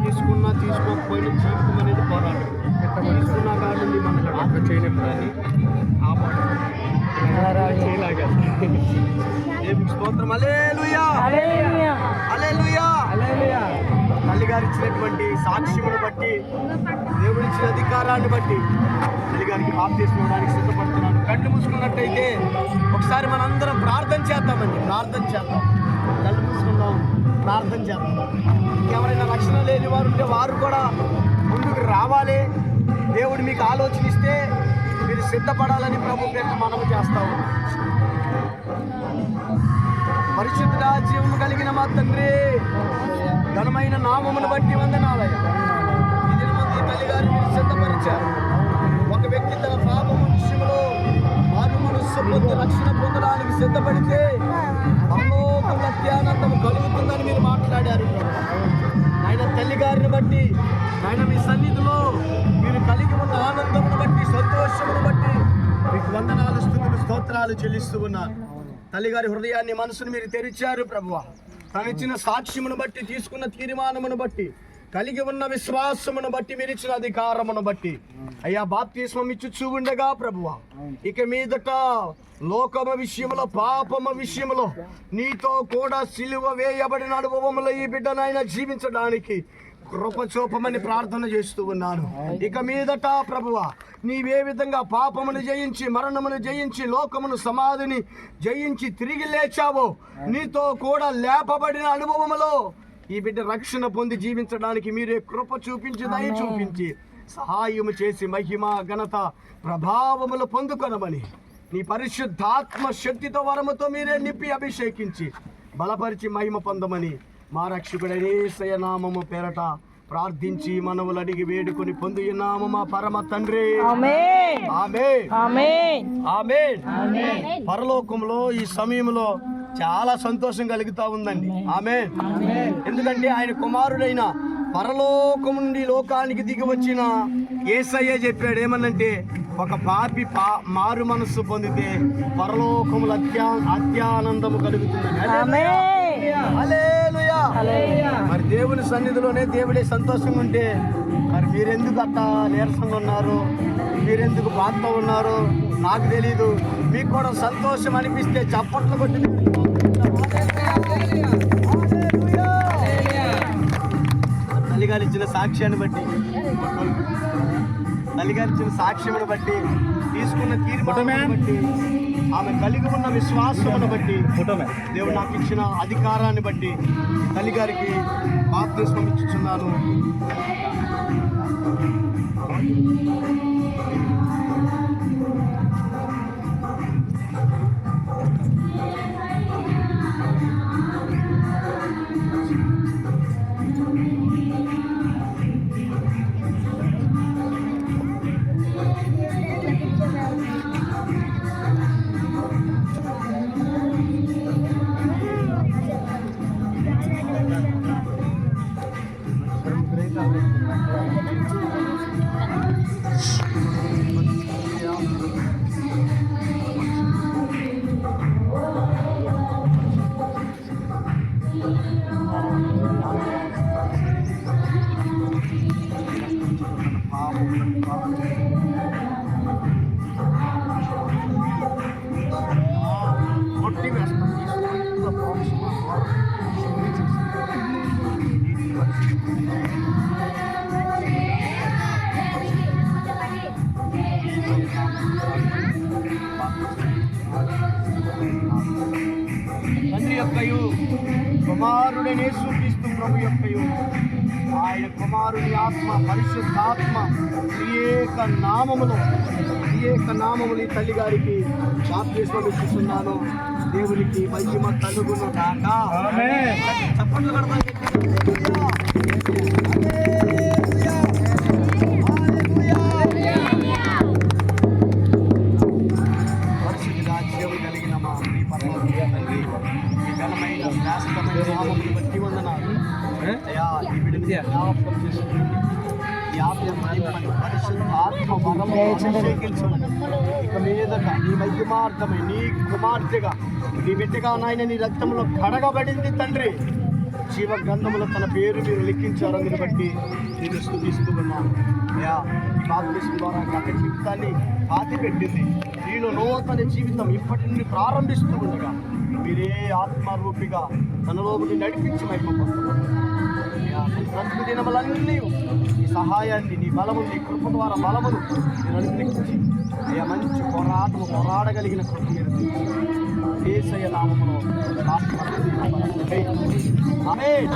తీసుకున్నా తీసుకోకపోయినా జీవితం అనేది పోరాటం. తీసుకున్నా కానీ మనకు అక్కడ చేయనప్పుడు అని చేయలాగా స్తోత్రం. హల్లెలూయా హల్లెలూయా. తల్లిగారు ఇచ్చినటువంటి సాక్ష్యమును బట్టి, దేవుడు ఇచ్చిన అధికారాన్ని బట్టి తల్లిగారికి బాప్తిస్మం ఇవ్వడానికి సిద్ధపడుతున్నాను. కళ్ళు మూసుకున్నట్టయితే ఒకసారి మనందరం ప్రార్థన చేద్దామండి. ప్రార్థన చేద్దాం. కళ్ళు మూసుకుందాం, ప్రార్థన చేద్దాం. ఎవరైనా రక్షణ లేని వారు ఉంటే వారు కూడా ముందుకు రావాలి. దేవుడు మీకు ఆలోచన ఇస్తే మీరు సిద్ధపడాలని ప్రభు పేరు మనము చేస్తాము. పరిశుద్ధ జీవం కలిగిన మా తండ్రి, ఘనమైన నామమును బట్టి వందనాలయ్యా. ఈ దినమంది తల్లిగారు మీరు సిద్ధపరిచారు. ఒక వ్యక్తి తన పాపము విషయంలో మారు మనస్సు పొంది రక్షణ పొందడానికి సిద్ధపడితే పరలోకములో అత్యానందము కలుగుతుందని మీరు మాట్లాడారు. ఆయన తల్లిగారిని బట్టి, ఆయన మీ సన్నిధిలో మీరు కలిగి ఉన్న ఆనందమును బట్టి, సంతోషమును బట్టి మీకు వందనాలు, స్తుతులు, స్తోత్రాలు చెల్లిస్తూ ఉన్నారు. తల్లిగారి హృదయాన్ని, మనసును మీరు తెరిచారు ప్రభువా. తను ఇచ్చిన సాక్ష్యమును బట్టి, తీసుకున్న తీర్మానమును బట్టి, కలిగి ఉన్న విశ్వాసమును బట్టి, మీరు ఇచ్చిన అధికారమును బట్టి అయ్యా బాప్తిస్మం ఇచ్చి ఉండగా ప్రభువా, ఇక మీదట లోకమ విషయంలో, పాపమ విషయంలో నీతో కూడా సిలువ వేయబడిన అనుభవములో ఈ బిడ్డనైనా జీవించడానికి కృప చూపమని ప్రార్థన చేస్తూ ఉన్నాను. ఇక మీదట ప్రభువా, నీవే విధంగా పాపమును జయించి, మరణమును జయించి, లోకమును, సమాధిని జయించి తిరిగి లేచావో, నీతో కూడా లేపబడిన అనుభవములో ఈ బిడ్డ రక్షణ పొంది జీవించడానికి మీరే కృప చూపించి, దయ చూపించి, సహాయము చేసి, మహిమ, ఘనత, ప్రభావములు పొందుకొనమని నీ పరిశుద్ధాత్మ శక్తితో, వరముతో మీరే నింపి అభిషేకించి బలపరిచి మహిమ పొందమని మా రక్షకుడైన యేసయ్య నామము పేరట ప్రార్థించి మనవులు అడిగి వేడుకొని పొందున్నాము మా పరమ తండ్రి. ఆమేన్ ఆమేన్ ఆమేన్ ఆమేన్. పరలోకంలో ఈ సమయంలో చాలా సంతోషం కలుగుతా ఉందండి. ఆమేన్. ఎందుకంటే ఆయన కుమారుడైన పరలోకం నుండి లోకానికి దిగి వచ్చిన యేసయ్య చెప్పాడు ఏమనంటే, ఒక పాపి మారు మనస్సు పొందితే పరలోకములు అత్యానందము కలుగుతుందని. హల్లెలూయా. మరి దేవుని సన్నిధిలోనే దేవుడే సంతోషంగా ఉంటే మరి మీరెందుకు అట్లా నీరసంగా ఉన్నారు, మీరెందుకు బాధతో ఉన్నారు నాకు తెలీదు. మీకు కూడా సంతోషం అనిపిస్తే చప్పట్లు కొట్టి తల్లిగారు ఇచ్చిన సాక్ష్యాన్ని బట్టి, తల్లిగారు ఇచ్చిన సాక్ష్యమును బట్టి, తీసుకున్న తీర్మానాన్ని బట్టి, ఆమె కలిగి ఉన్న విశ్వాసమును బట్టి, దేవుడు నాకు ఇచ్చిన అధికారాన్ని బట్టి తల్లిగారికి బాప్తిస్మం ఇచ్చుచున్నాను. కొట్టి వేస్తాం తండ్రి యొక్కయు కుమారుడైన యేసుక్రీస్తు ప్రభు యొక్కయు ఆయన కుమారుని ఆత్మ పరిశుద్ధాత్మ ఏక నామములో ఈ తల్లి గారికి బాప్తిస్మం ఇస్తున్నాను. దేవునికి మహిమ కలుగును గాక. చప్పట్లు కడతాం. పరిశుద్ధిగా జీవం కలిగిన మా ప్రియ పరలోకీయ తండ్రి, ఈ ఘనమైన శాశ్వతమైన నామమును బట్టి వందనాలు అయ్యా. ఈ బిడ్డని జ్ఞాపకం చేసుకోండి. ఈ పరిశుద్ధ ఆత్మ వరము అభిషేకించమని ఇక మీదట నీ మహిమార్థమై నీ కుమార్తెగా నీ బిడ్డగా నాయన నీ రక్తంలో కడగబడింది తండ్రి. జీవ గ్రంథములో తన పేరు మీరు లిఖించారు. అందుని బట్టి నేను స్తుతిస్తూ ఉన్నాను అయ్యా. ఈ బాప్తిస్మం ద్వారా గత జీవితాన్ని పాతిపెట్టింది. నీలో నూతన జీవితం ఇప్పటి నుండి ప్రారంభిస్తూ ఉండగా మీరే ఆత్మరూపిగా తనలోకి నడిపించి మహిమ పొందుతున్నారు. బ్రతుకు దినములన్నీ నీ సహాయాన్ని, నీ బలము, నీ కృప ద్వారా బలమును నేను అనుగ్రహించి అయ్యా మంచి పోరాడగలిగిన కృప మీరు యేసయ్య నామములో ఆమేన్.